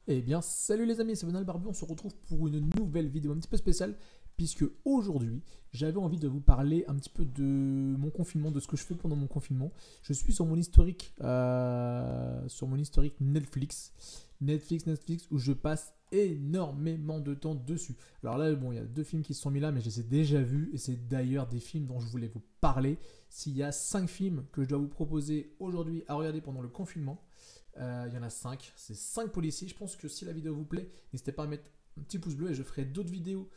Eh bien, salut les amis, c'est Venal Barbu, on se retrouve pour une nouvelle vidéo un petit peu spéciale, puisque aujourd'hui, j'avais envie de vous parler un petit peu de mon confinement, de ce que je fais pendant mon confinement. Je suis sur mon historique Netflix, où je passe énormément de temps dessus. Alors là, bon, il y a deux films qui se sont mis là, mais je les ai déjà vus, et c'est d'ailleurs des films dont je voulais vous parler. S'il y a 5 films que je dois vous proposer aujourd'hui à regarder pendant le confinement, il y en a 5, c'est 5 policiers. Je pense que si la vidéo vous plaît, n'hésitez pas à mettre un petit pouce bleu et je ferai d'autres vidéos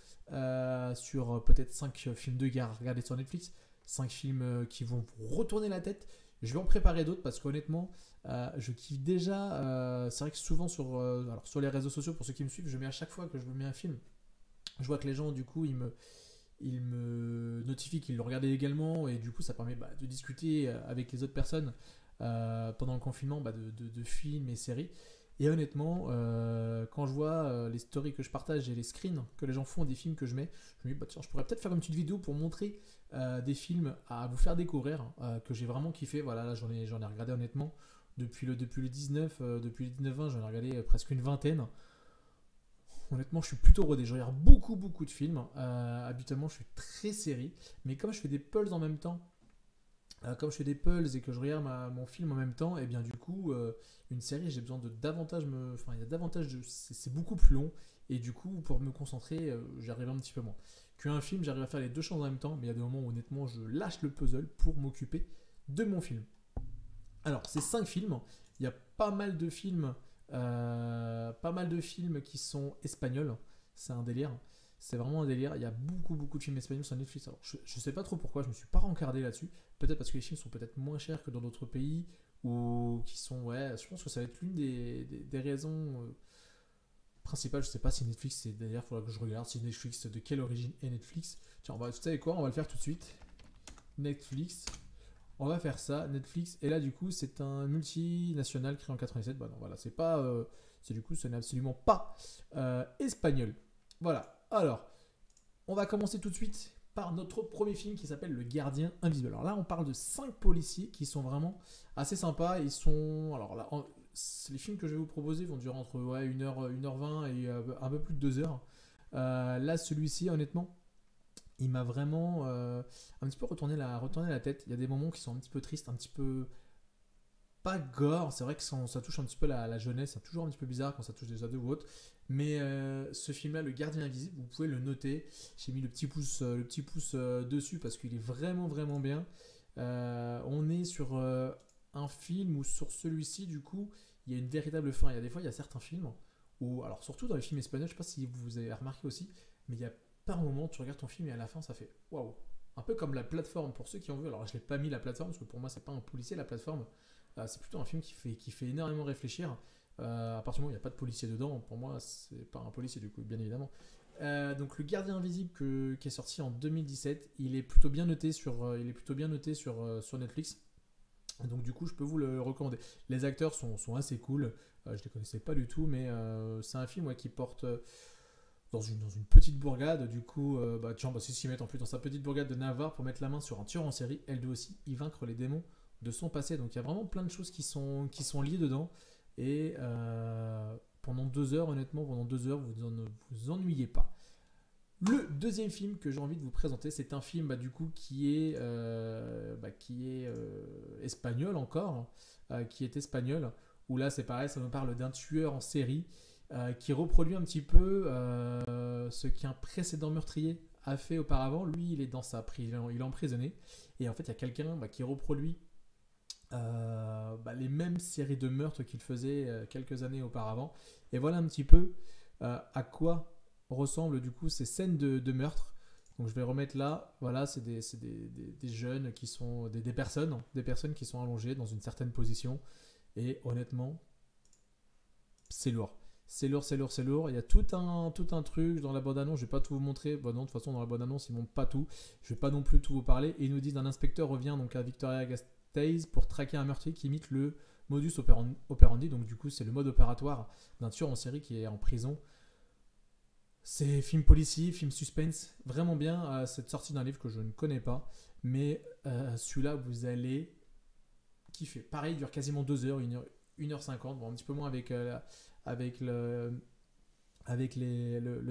sur peut-être 5 films de guerre à regarder sur Netflix, 5 films qui vont vous retourner la tête. Je vais en préparer d'autres parce qu'honnêtement, je kiffe déjà. C'est vrai que souvent alors sur les réseaux sociaux, pour ceux qui me suivent, je mets à chaque fois que je mets un film, je vois que les gens, du coup, ils me notifient qu'ils l'ont regardé également et du coup, ça permet de discuter avec les autres personnes pendant le confinement de films et séries. Et honnêtement, quand je vois les stories que je partage et les screens que les gens font des films que je mets, je me dis, tiens, je pourrais peut-être faire une petite vidéo pour montrer des films à vous faire découvrir, que j'ai vraiment kiffé. Voilà, là, j'en ai regardé honnêtement depuis le 19, depuis le 19-20, j'en ai regardé presque une vingtaine. Honnêtement, je suis plutôt rodé. Je regarde beaucoup de films. Habituellement, je suis très série. Mais comme je fais des pulls en même temps, comme je fais des pulls et que je regarde mon film en même temps, et bien du coup, une série, j'ai besoin de davantage Enfin, il y a davantage de... C'est beaucoup plus long. Et du coup, pour me concentrer, j'arrive un petit peu moins. Qu'un film, j'arrive à faire les deux choses en même temps. Mais il y a des moments où honnêtement, je lâche le puzzle pour m'occuper de mon film. Alors, ces 5 films, il y a pas mal de films qui sont espagnols. C'est un délire. C'est vraiment un délire. Il y a beaucoup de films espagnols sur Netflix. Alors, je ne sais pas trop pourquoi, je me suis pas rencardé là-dessus. Peut-être parce que les films sont peut-être moins chers que dans d'autres pays ou qui sont. Ouais, je pense que ça va être l'une des raisons principales. Je sais pas si Netflix, c'est d'ailleurs, il faudra que je regarde si Netflix, de quelle origine est Netflix. Tiens, vous savez quoi, on va le faire tout de suite. Netflix, on va faire ça, Netflix. Et là, du coup, c'est un multinational créé en 87. Bah non, voilà, c'est pas. C'est du coup, ce n'est absolument pas espagnol. Voilà. Alors, on va commencer tout de suite par notre premier film qui s'appelle Le Gardien Invisible. Alors là, on parle de 5 policiers qui sont vraiment assez sympas. Ils sont. Alors là, les films que je vais vous proposer vont durer entre 1h20 et un peu plus de 2 heures. Là, celui-ci, honnêtement, il m'a vraiment un petit peu retourné la tête. Il y a des moments qui sont un petit peu tristes, un petit peu pas gore. C'est vrai que ça touche un petit peu la jeunesse. C'est toujours un petit peu bizarre quand ça touche des ados ou autres. Mais ce film-là, Le Gardien Invisible, vous pouvez le noter. J'ai mis le petit pouce dessus parce qu'il est vraiment bien. On est sur un film où sur celui-ci, du coup, il y a une véritable fin. Il y a des fois, il y a certains films où, alors surtout dans les films espagnols, je ne sais pas si vous avez remarqué aussi, mais il y a par moment, tu regardes ton film et à la fin, ça fait waouh. Un peu comme la plateforme pour ceux qui ont vu. Alors, je l'ai pas mis la plateforme parce que pour moi, c'est pas un policier la plateforme. C'est plutôt un film qui fait énormément réfléchir. À partir du moment où il n'y a pas de policier dedans, pour moi, c'est pas un policier du coup, bien évidemment. Donc, Le Gardien Invisible qui est sorti en 2017, il est plutôt bien noté sur Netflix. Donc du coup, je peux vous le recommander. Les acteurs sont assez cool. Je les connaissais pas du tout, mais c'est un film qui porte dans une petite bourgade. Du coup, tiens, c'est s'y mettre en plus dans sa petite bourgade de Navarre pour mettre la main sur un tueur en série. Elle doit aussi y vaincre les démons de son passé. Donc il y a vraiment plein de choses qui sont liées dedans. Et pendant 2 heures, honnêtement, pendant 2 heures, vous ne vous ennuyez pas. Le deuxième film que j'ai envie de vous présenter, c'est un film du coup qui est espagnol encore, qui est espagnol, où là c'est pareil, ça me parle d'un tueur en série qui reproduit un petit peu ce qu'un précédent meurtrier a fait auparavant. Lui, il est dans sa prison, il est emprisonné, et en fait il y a quelqu'un qui reproduit les mêmes séries de meurtres qu'il faisait quelques années auparavant. Et voilà un petit peu à quoi ressemblent du coup ces scènes de meurtre. Donc je vais remettre là, voilà, c'est des jeunes qui sont des personnes qui sont allongées dans une certaine position. Et honnêtement, c'est lourd. C'est lourd. Il y a tout un truc dans la bande-annonce. Je vais pas tout vous montrer. Bon, non, de toute façon, dans la bande-annonce, ils montrent pas tout. Je vais pas non plus tout vous parler. Et ils nous disent un inspecteur revient donc à Victoria Gasteiz pour traquer un meurtrier qui imite le modus operandi. Donc, du coup, c'est le mode opératoire d'un tueur en série qui est en prison. C'est film policier, film suspense. Vraiment bien. C'est sorti d'un livre que je ne connais pas. Mais celui-là, vous allez kiffer. Pareil, il dure quasiment 2 heures, 1h50. Bon, un petit peu moins avec le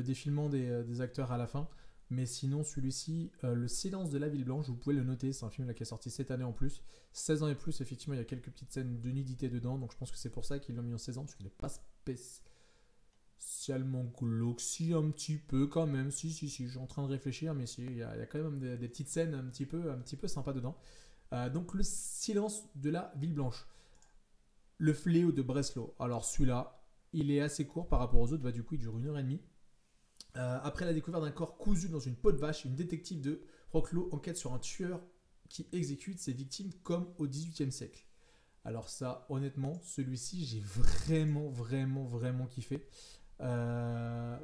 défilement des acteurs à la fin. Mais sinon, celui-ci, Le Silence de la Ville Blanche, vous pouvez le noter, c'est un film là, qui est sorti cette année en plus. 16 ans et plus, effectivement, il y a quelques petites scènes de nudité dedans, donc je pense que c'est pour ça qu'ils l'ont mis en 16 ans, parce qu'il n'est pas spécialement glauque, si un petit peu quand même, si, je suis en train de réfléchir, mais si, il y a quand même des petites scènes un petit peu sympas dedans. Donc Le Silence de la Ville Blanche. Le Fléau de Breslau. Alors celui-là, il est assez court par rapport aux autres, bah, du coup il dure 1h30. Après la découverte d'un corps cousu dans une peau de vache, une détective de Wrocław enquête sur un tueur qui exécute ses victimes comme au XVIIIe siècle. Alors ça, honnêtement, celui-ci, j'ai vraiment kiffé. Plein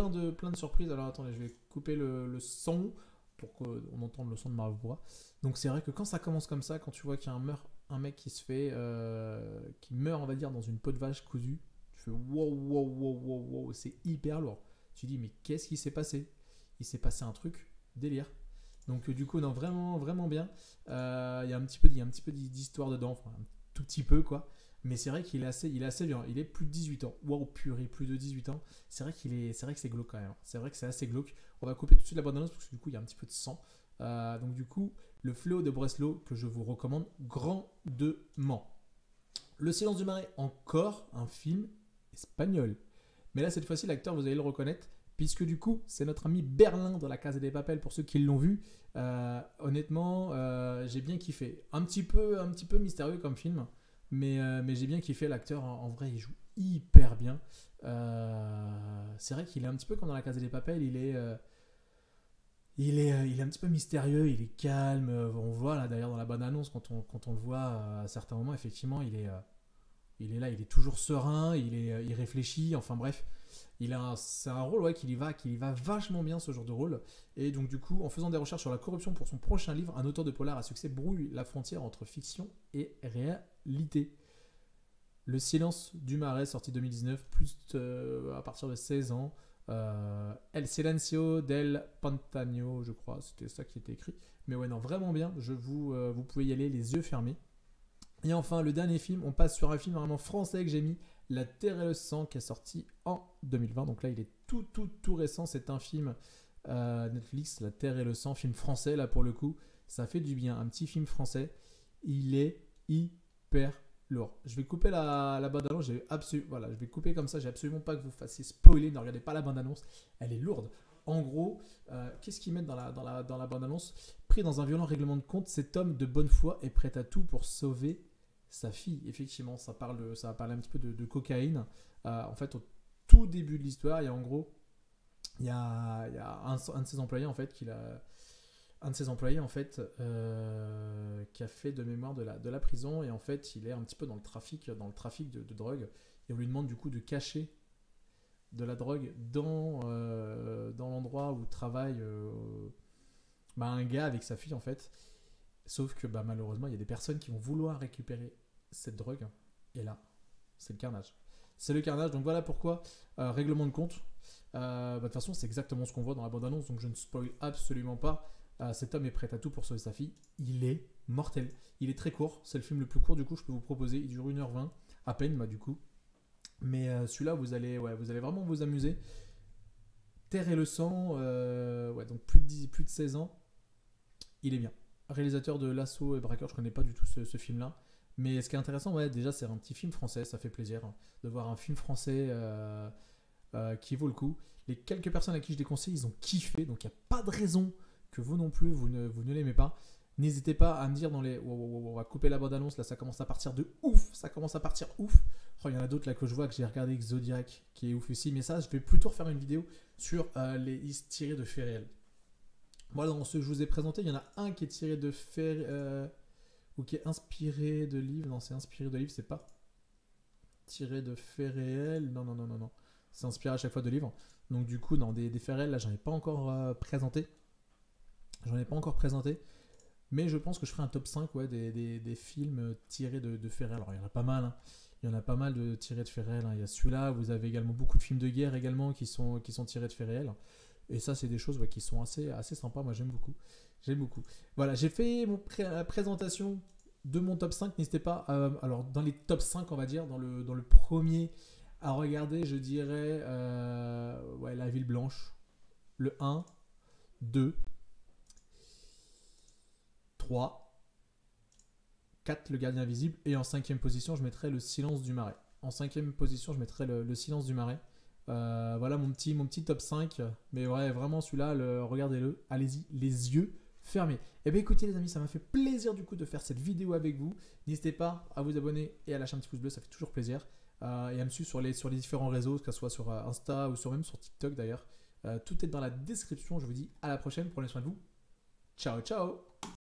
de surprises. Alors attendez, je vais couper le son pour qu'on entende le son de ma voix. Donc c'est vrai que quand ça commence comme ça, quand tu vois qu'il y a un mec qui se fait, qui meurt, on va dire, dans une peau de vache cousue, tu fais wow, c'est hyper lourd. Tu dis mais qu'est-ce qui s'est passé? Il s'est passé un truc délire. Donc du coup non, vraiment bien. Il y a un petit peu d'histoire dedans, enfin un tout petit peu quoi. Mais c'est vrai qu'il est assez violent. Il est plus de 18 ans. Waouh purée, plus de 18 ans. C'est vrai que c'est glauque quand même. C'est vrai que c'est assez glauque. On va couper tout de suite la bande-annonce parce que du coup il y a un petit peu de sang. Donc du coup Le Fléau de Breslau que je vous recommande grandement. Le Silence du Marais, encore un film espagnol. Mais là, cette fois-ci, l'acteur, vous allez le reconnaître, puisque du coup, c'est notre ami Berlin dans La Casa de Papel, pour ceux qui l'ont vu. Honnêtement, j'ai bien kiffé. Un petit peu mystérieux comme film, mais j'ai bien kiffé. L'acteur, en vrai, il joue hyper bien. C'est vrai qu'il est un petit peu comme dans La Casa de Papel, il est un petit peu mystérieux, il est calme. On voit là d'ailleurs dans la bande-annonce, quand on le voit à certains moments, effectivement, il est là, il est toujours serein, il réfléchit, enfin bref. C'est un rôle qu'il y va vachement bien, ce genre de rôle. Et donc du coup, en faisant des recherches sur la corruption pour son prochain livre, un auteur de polar à succès brouille la frontière entre fiction et réalité. Le Silence du Marais, sorti 2019, plus à partir de 16 ans. El Silencio del Pantano, je crois, c'était ça qui était écrit. Mais ouais, non, vraiment bien. Vous pouvez y aller les yeux fermés. Et enfin, le dernier film, on passe sur un film vraiment français que j'ai mis, La Terre et le Sang, qui est sorti en 2020. Donc là, il est tout récent. C'est un film Netflix, La Terre et le Sang, film français là pour le coup. Ça fait du bien, un petit film français. Il est hyper lourd. Je vais couper la bande-annonce. Voilà, je vais couper comme ça. J'ai absolument pas que vous fassiez spoiler. Ne regardez pas la bande-annonce. Elle est lourde. En gros, qu'est-ce qu'ils mettent dans la bande-annonce? Pris dans un violent règlement de compte, cet homme de bonne foi est prêt à tout pour sauver sa fille. Effectivement, ça va parler un petit peu de cocaïne. En fait, au tout début de l'histoire, il y a en gros, il y a un de ses employés en fait qui a fait de mémoire de la prison, et en fait, il est un petit peu dans le trafic de drogue, et on lui demande du coup de cacher de la drogue dans l'endroit où travaille un gars avec sa fille en fait. Sauf que malheureusement, il y a des personnes qui vont vouloir récupérer cette drogue. Et là, c'est le carnage. C'est le carnage. Donc voilà pourquoi, règlement de compte. De toute façon, c'est exactement ce qu'on voit dans la bande-annonce. Donc je ne spoil absolument pas. Cet homme est prêt à tout pour sauver sa fille. Il est mortel. Il est très court. C'est le film le plus court du coup je peux vous proposer. Il dure 1h20 à peine du coup. Mais celui-là, vous allez vraiment vous amuser. Terre et le sang, donc plus de 16 ans. Il est bien. Réalisateur de L'Assaut et Braqueur, je connais pas du tout ce film-là. Mais ce qui est intéressant, déjà, c'est un petit film français. Ça fait plaisir de voir un film français qui vaut le coup. Les quelques personnes à qui je déconseille, ils ont kiffé. Donc il n'y a pas de raison que vous non plus, vous ne l'aimez pas. N'hésitez pas à me dire dans les... on va couper la bande-annonce, là ça commence à partir de ouf. Il y en a d'autres là que je vois, que j'ai regardé avec Zodiac, qui est ouf aussi. Mais ça, je vais plutôt refaire une vidéo sur les listes tirées de faits réels. Moi, dans ceux que je vous ai présentés, il y en a un qui est tiré de faits... ou qui est inspiré de livres. Non, c'est inspiré de livres, c'est pas tiré de faits réels. Non. C'est inspiré à chaque fois de livres. Donc du coup, des faits réels, là, j'en ai pas encore présenté. Mais je pense que je ferai un top 5 des films tirés de faits réels. Alors il y en a pas mal. Il y en a pas mal de tirés de faits réels. Il y a celui-là. Vous avez également beaucoup de films de guerre également qui sont tirés de faits réels. Et ça, c'est des choses qui sont assez sympas. Moi, j'aime beaucoup. Voilà, j'ai fait la présentation de mon top 5. N'hésitez pas. Alors, dans les top 5, on va dire, dans le premier, À regarder, je dirais ouais, La Ville Blanche. Le 1, 2, 3, 4, Le Gardien Invisible. Et en cinquième position, je mettrais Le Silence du Marais. En cinquième position, je mettrais Le Silence du Marais. Voilà mon petit top 5. Mais ouais, vraiment celui-là, regardez-le. Allez-y, les yeux fermés. Et bien écoutez les amis, ça m'a fait plaisir du coup de faire cette vidéo avec vous. N'hésitez pas à vous abonner et à lâcher un petit pouce bleu, ça fait toujours plaisir. Et à me suivre sur les différents réseaux, que ce soit sur Insta ou même sur TikTok d'ailleurs. Tout est dans la description. Je vous dis à la prochaine. Prenez soin de vous. Ciao, ciao.